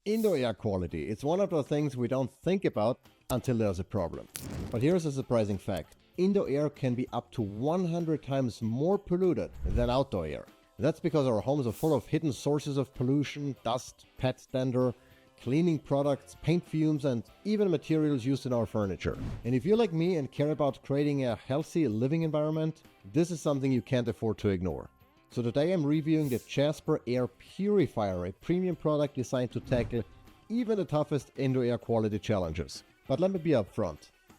Indoor air quality. It's one of the things we don't think about until there's a problem. But here's a surprising fact. Indoor air can be up to 100 times more polluted than outdoor air. That's because our homes are full of hidden sources of pollution, dust, pet dander, cleaning products, paint fumes, and even materials used in our furniture. And if you're like me and care about creating a healthy living environment, this is something you can't afford to ignore. So today I'm reviewing the Jaspr Air Purifier, a premium product designed to tackle even the toughest indoor air quality challenges. But let me be upfront.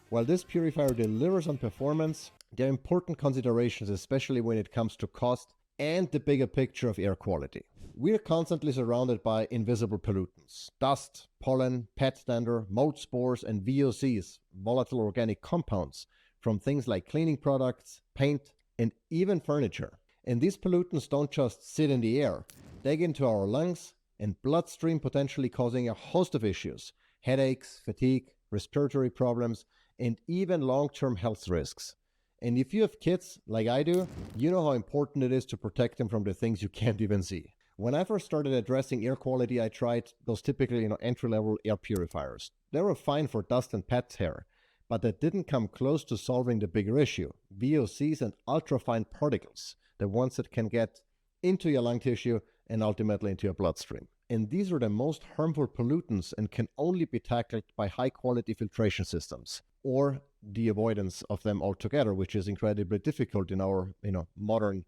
While this purifier delivers on performance, there are important considerations, especially when it comes to cost and the bigger picture of air quality. We are constantly surrounded by invisible pollutants: dust, pollen, pet dander, mold spores, and VOCs, volatile organic compounds, from things like cleaning products, paint, and even furniture. And these pollutants don't just sit in the air. They get into our lungs and bloodstream, potentially causing a host of issues: headaches, fatigue, respiratory problems, and even long-term health risks. And if you have kids, like I do, you know how important it is to protect them from the things you can't even see. When I first started addressing air quality, I tried those typical, entry-level air purifiers. They were fine for dust and pet hair, but that didn't come close to solving the bigger issue: VOCs and ultrafine particles, the ones that can get into your lung tissue and ultimately into your bloodstream. And these are the most harmful pollutants and can only be tackled by high-quality filtration systems, or the avoidance of them altogether, which is incredibly difficult in our modern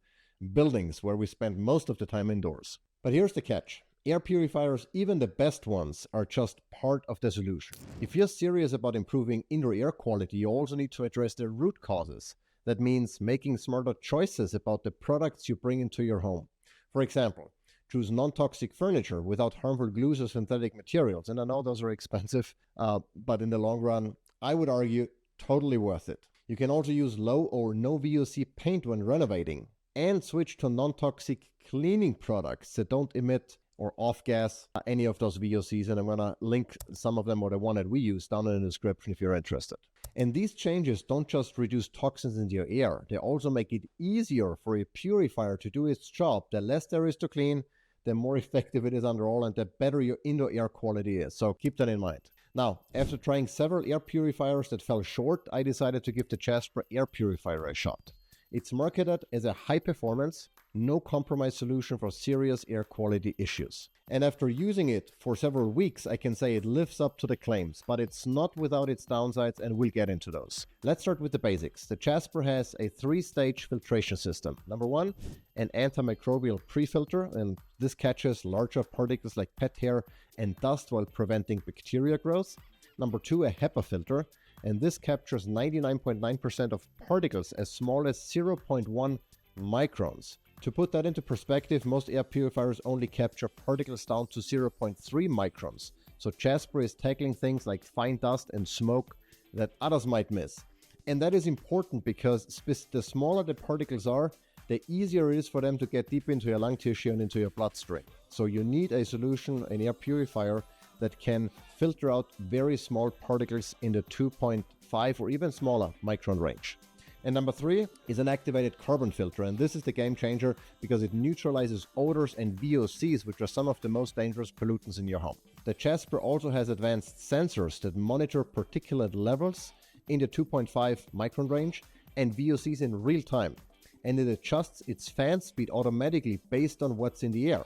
buildings where we spend most of the time indoors. But here's the catch. Air purifiers, even the best ones, are just part of the solution. If you're serious about improving indoor air quality, you also need to address the root causes. That means making smarter choices about the products you bring into your home. For example, choose non-toxic furniture without harmful glues or synthetic materials. And I know those are expensive, but in the long run, I would argue totally worth it. You can also use low or no VOC paint when renovating, and switch to non-toxic cleaning products that don't emit or off-gas any of those VOCs. And I'm going to link some of them, or the one that we use, down in the description if you're interested. And these changes don't just reduce toxins in your air, they also make it easier for a purifier to do its job. The less there is to clean, the more effective it is underall, and the better your indoor air quality is. So keep that in mind. Now, after trying several air purifiers that fell short, I decided to give the Jaspr Air Purifier a shot. It's marketed as a high-performance, no-compromise solution for serious air quality issues. And after using it for several weeks, I can say it lives up to the claims, but it's not without its downsides, and we'll get into those. Let's start with the basics. The Jasper has a 3-stage filtration system. Number 1, an antimicrobial pre-filter, and this catches larger particles like pet hair and dust while preventing bacteria growth. Number 2, a HEPA filter, and this captures 99.9% of particles as small as 0.1 microns. To put that into perspective, most air purifiers only capture particles down to 0.3 microns. So Jasper is tackling things like fine dust and smoke that others might miss. And that is important because the smaller the particles are, the easier it is for them to get deep into your lung tissue and into your bloodstream. So you need a solution, an air purifier, that can filter out very small particles in the 2.5 or even smaller micron range. And number 3 is an activated carbon filter, and this is the game changer because it neutralizes odors and VOCs, which are some of the most dangerous pollutants in your home. The Jasper also has advanced sensors that monitor particulate levels in the 2.5 micron range and VOCs in real time, and it adjusts its fan speed automatically based on what's in the air.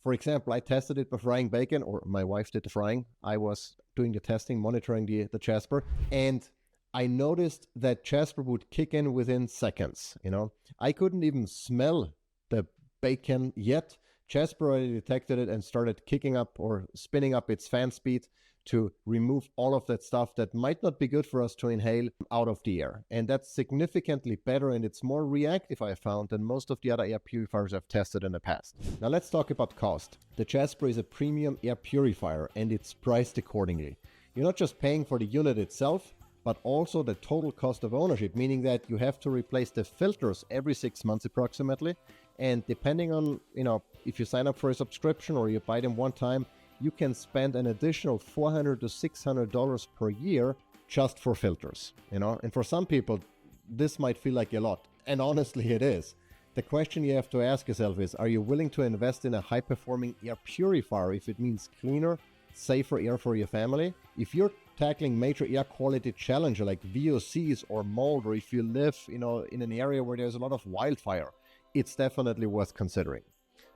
For example, I tested it by frying bacon, or my wife did the frying. I was doing the testing, monitoring the Jasper, and I noticed that Jasper would kick in within seconds. I couldn't even smell the bacon yet. Jasper already detected it and started kicking up or spinning up its fan speed to remove all of that stuff that might not be good for us to inhale out of the air. And that's significantly better, and it's more reactive, I found, than most of the other air purifiers I've tested in the past. Now let's talk about cost. The Jasper is a premium air purifier, and it's priced accordingly. You're not just paying for the unit itself, but also the total cost of ownership, meaning that you have to replace the filters every 6 months approximately. And depending on, if you sign up for a subscription or you buy them one time, you can spend an additional $400 to $600 per year just for filters, And for some people, this might feel like a lot. And honestly, it is. The question you have to ask yourself is, are you willing to invest in a high-performing air purifier if it means cleaner, safer air for your family. If you're tackling major air quality challenge like VOCs or mold, or if you live, in an area where there's a lot of wildfire, it's definitely worth considering.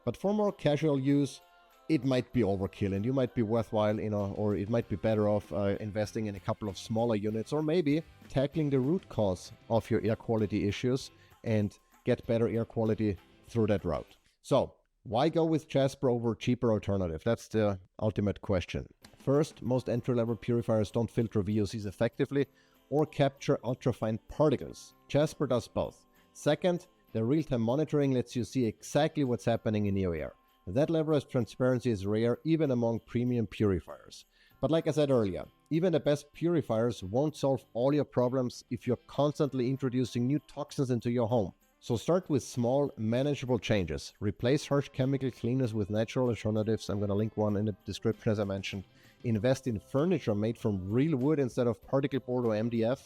But for more casual use, it might be overkill and you might be worthwhile, or it might be better off investing in a couple of smaller units, or maybe tackling the root cause of your air quality issues and get better air quality through that route. So why go with Jasper over cheaper alternative? That's the ultimate question. First, most entry-level purifiers don't filter VOCs effectively or capture ultrafine particles. Jasper does both. Second, the real-time monitoring lets you see exactly what's happening in your air. That level of transparency is rare even among premium purifiers. But like I said earlier, even the best purifiers won't solve all your problems if you're constantly introducing new toxins into your home. So start with small, manageable changes. Replace harsh chemical cleaners with natural alternatives. I'm going to link one in the description as I mentioned. Invest in furniture made from real wood instead of particle board or MDF.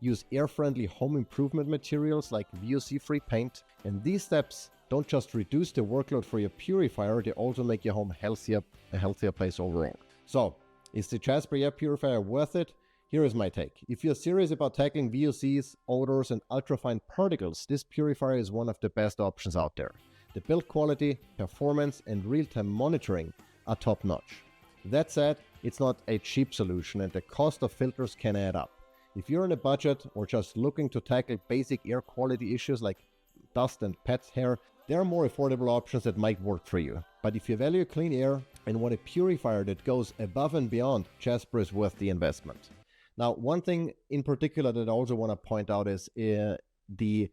Use air-friendly home improvement materials like VOC-free paint. And these steps don't just reduce the workload for your purifier, they also make your home a healthier place overall. So, is the Jaspr Air Purifier worth it? Here is my take. If you're serious about tackling VOCs, odors, and ultrafine particles, this purifier is one of the best options out there. The build quality, performance, and real-time monitoring are top-notch. That said, it's not a cheap solution and the cost of filters can add up. If you're on a budget or just looking to tackle basic air quality issues like dust and pet hair, there are more affordable options that might work for you. But if you value clean air and want a purifier that goes above and beyond, Jasper is worth the investment. Now, one thing in particular that I also want to point out is the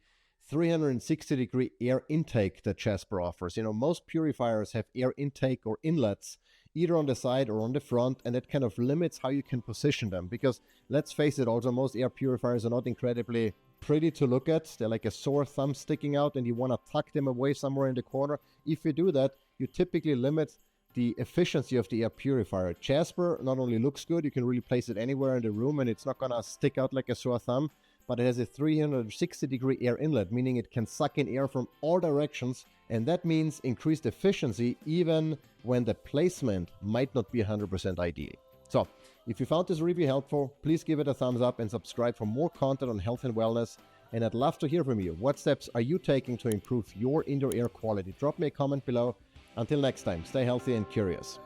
360-degree air intake that Jasper offers. Most purifiers have air intake or inlets either on the side or on the front, and that kind of limits how you can position them. Because let's face it, also most air purifiers are not incredibly pretty to look at. They're like a sore thumb sticking out and you want to tuck them away somewhere in the corner. If you do that, you typically limit the efficiency of the air purifier. Jasper not only looks good, you can really place it anywhere in the room and it's not going to stick out like a sore thumb, but it has a 360-degree air inlet, meaning it can suck in air from all directions, and that means increased efficiency even when the placement might not be 100% ideal. So, if you found this review helpful, please give it a thumbs up and subscribe for more content on health and wellness. And I'd love to hear from you. What steps are you taking to improve your indoor air quality? Drop me a comment below. Until next time, stay healthy and curious.